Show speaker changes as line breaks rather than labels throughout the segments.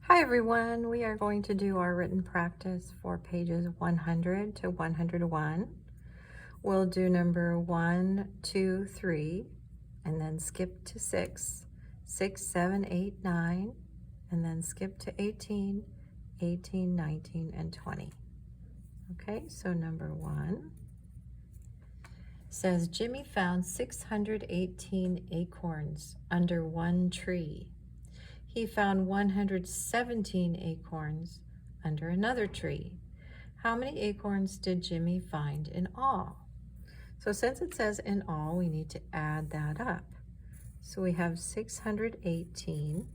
Hi everyone, we are going to do our written practice for pages 100 to 101. We'll do number 1, 2, 3, and then skip to 6, 6, 7, 8, 9, and then skip to 18, 18, 19, and 20. Okay, so number 1 says Jimmy found 618 acorns under one tree. He found 117 acorns under another tree. How many acorns did Jimmy find in all? So since it says in all, we need to add that up. So we have 618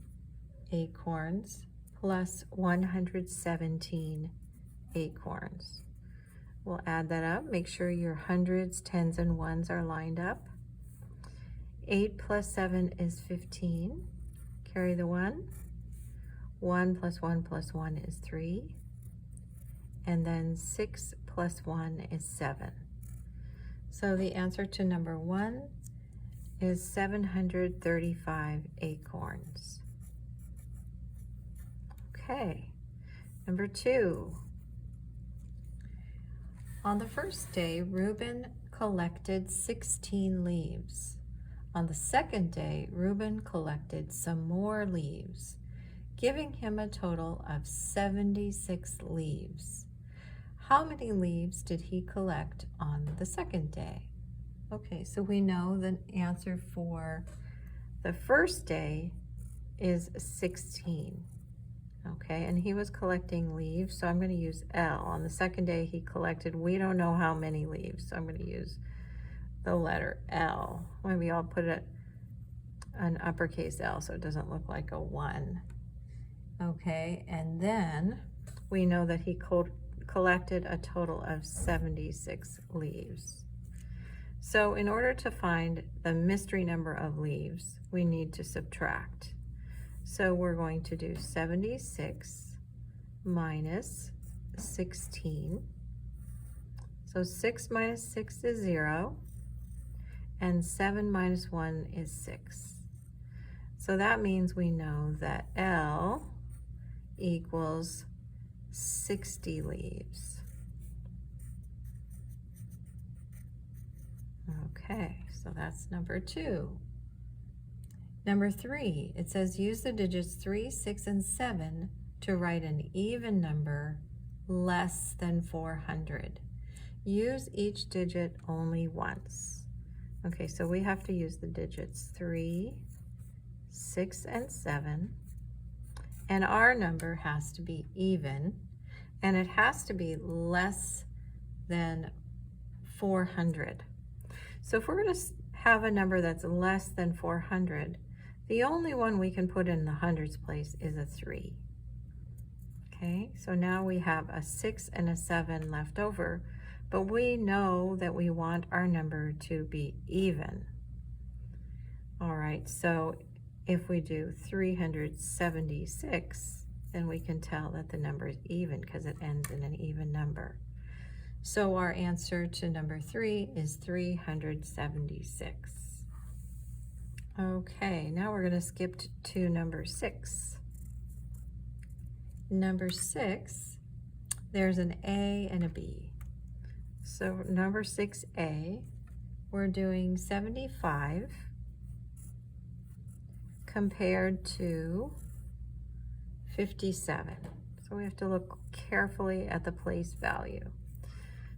acorns plus 117 acorns. We'll add that up. Make sure your hundreds, tens, and ones are lined up. 8 plus 7 is 15. Carry the 1. 1 plus 1 plus 1 is 3. And then 6 plus 1 is 7. So the answer to number 1 is 735 acorns. Okay, number 2. On the first day, Reuben collected 16 leaves. On the second day, Reuben collected some more leaves, giving him a total of 76 leaves. How many leaves did he collect on the second day? Okay, so we know the answer for the first day is 16. Okay, and he was collecting leaves, so I'm going to use L. On the second day, he collected, we don't know how many leaves, so I'm going to use the letter L. Maybe I'll put an uppercase L so it doesn't look like a 1. Okay, and then we know that he collected a total of 76 leaves. So in order to find the mystery number of leaves, we need to subtract. So we're going to do 76 minus 16. So 6 minus 6 is 0. And 7 minus 1 is 6. So that means we know that L equals 60 leaves. Okay, so that's number 2. Number 3, it says use the digits 3, 6, and 7 to write an even number less than 400. Use each digit only once. Okay, so we have to use the digits 3, 6, and 7. And our number has to be even, and it has to be less than 400. So if we're going to have a number that's less than 400, the only one we can put in the hundreds place is a 3. Okay, so now we have a 6 and a 7 left over, but we know that we want our number to be even. All right, so if we do 376, then we can tell that the number is even because it ends in an even number. So our answer to number 3 is 376. Okay, now we're going to skip to number 6. Number 6, there's an A and a B. So number 6A, we're doing 75 compared to 57. So we have to look carefully at the place value.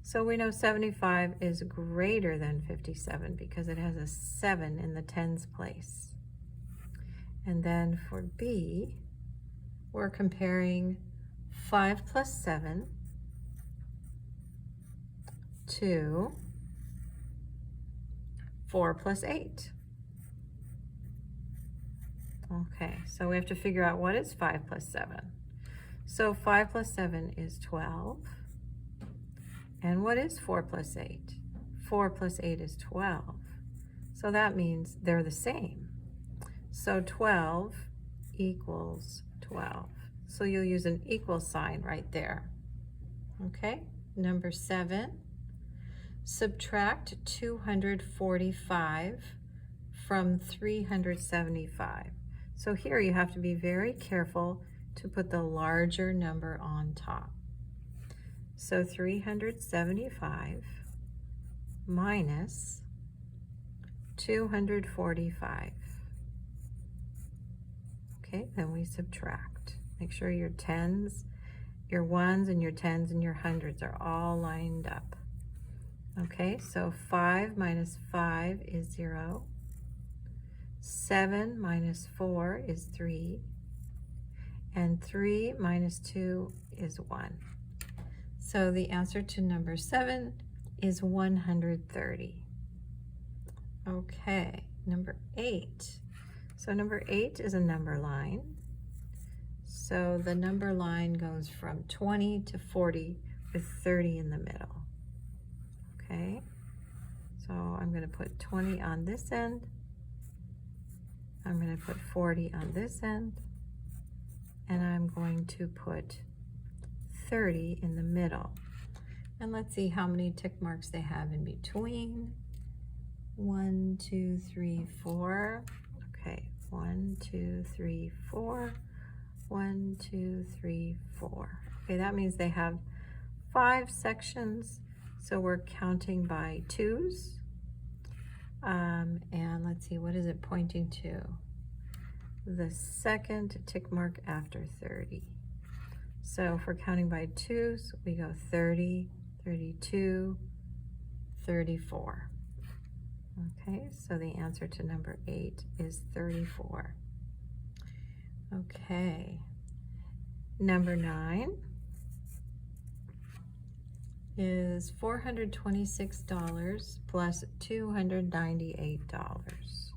So we know 75 is greater than 57 because it has a 7 in the tens place. And then for B, we're comparing 5 plus 7 to 4 plus 8. Okay, so we have to figure out what is 5 plus 7. So 5 plus 7 is 12. And what is 4 plus 8? 4 plus 8 is 12. So that means they're the same. So 12 equals 12. So you'll use an equal sign right there. Okay, number 7. Subtract 245 from 375. So here you have to be very careful to put the larger number on top. So 375 minus 245. Okay, then we subtract. Make sure your tens, your ones and your tens and your hundreds are all lined up. Okay, so 5 minus 5 is 0. 7 minus 4 is 3. And 3 minus 2 is 1. So the answer to number 7 is 130. Okay, number 8. So number 8 is a number line. So the number line goes from 20 to 40 with 30 in the middle. Okay, so I'm going to put 20 on this end. I'm going to put 40 on this end. And I'm going to put 30 in the middle. And let's see how many tick marks they have in between. 1, 2, 3, 4. Okay, 1, 2, 3, 4. 1, 2, 3, 4. Okay, that means they have 5 sections. So we're counting by twos. And let's see, what is it pointing to? The second tick mark after 30. So if we're counting by twos, we go 30, 32, 34. Okay, so the answer to number 8 is 34. Okay, number 9 is $426 plus $298.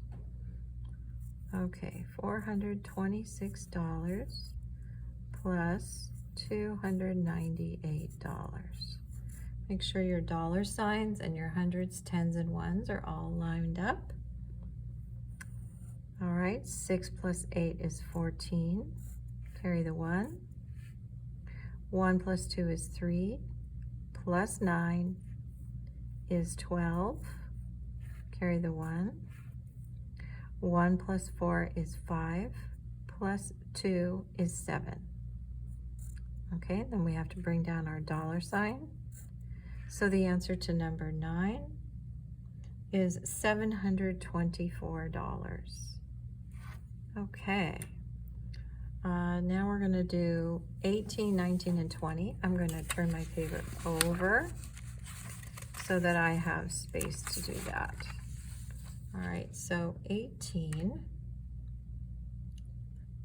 Okay, $426 plus $298. Make sure your dollar signs and your hundreds, tens, and ones are all lined up. All right, 6 plus 8 is 14. Carry the 1. 1 plus 2 is 3. Plus 9 is 12. Carry the 1. 1 plus 4 is 5. Plus 2 is 7. Okay, then we have to bring down our dollar sign. So the answer to number 9 is $724. Okay, now we're going to do 18, 19, and 20. I'm going to turn my paper over so that I have space to do that. All right, so 18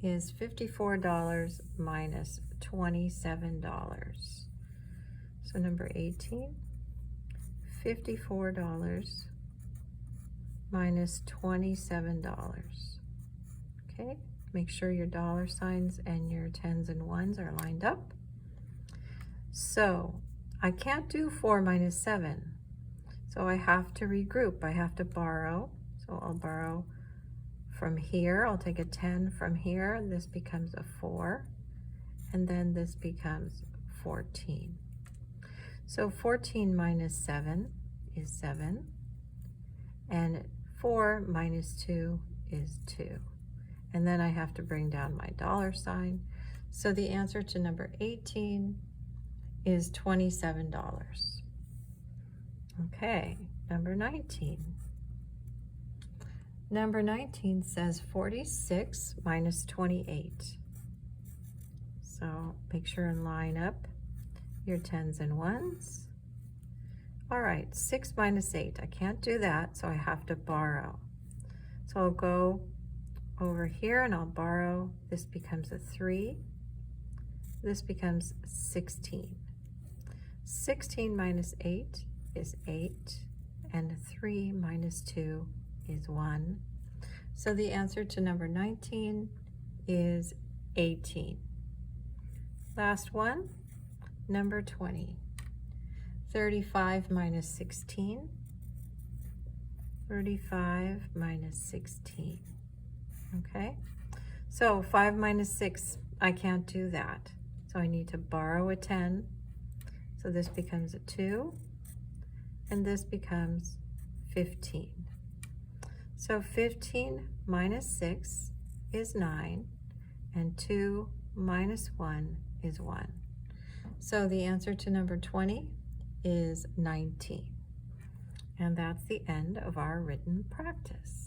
is $54 minus $27. So number 18, $54 minus $27. Okay, make sure your dollar signs and your tens and ones are lined up. So I can't do 4 minus 7. So I have to regroup. I have to borrow. So I'll borrow from here. I'll take a 10 from here. This becomes a 4. And then this becomes 14. So 14 minus 7 is 7. And 4 minus 2 is 2. And then I have to bring down my dollar sign. So the answer to number 18 is $27. Okay, number 19. Number 19 says 46 minus 28. So make sure and line up your tens and ones. All right, 6 minus 8. I can't do that, so I have to borrow. So I'll go over here and I'll borrow. This becomes a 3. This becomes 16. 16 minus 8 is 8, and 3 minus 2 is 1. So the answer to number 19 is 18. Last one, number 20. 35 minus 16. 35 minus 16. Okay, so 5 minus 6, I can't do that. So I need to borrow a 10. So this becomes a 2, and this becomes 15. So 15 minus 6 is 9, and 2 minus 1 is 1. So the answer to number 20 is 19. And that's the end of our written practice.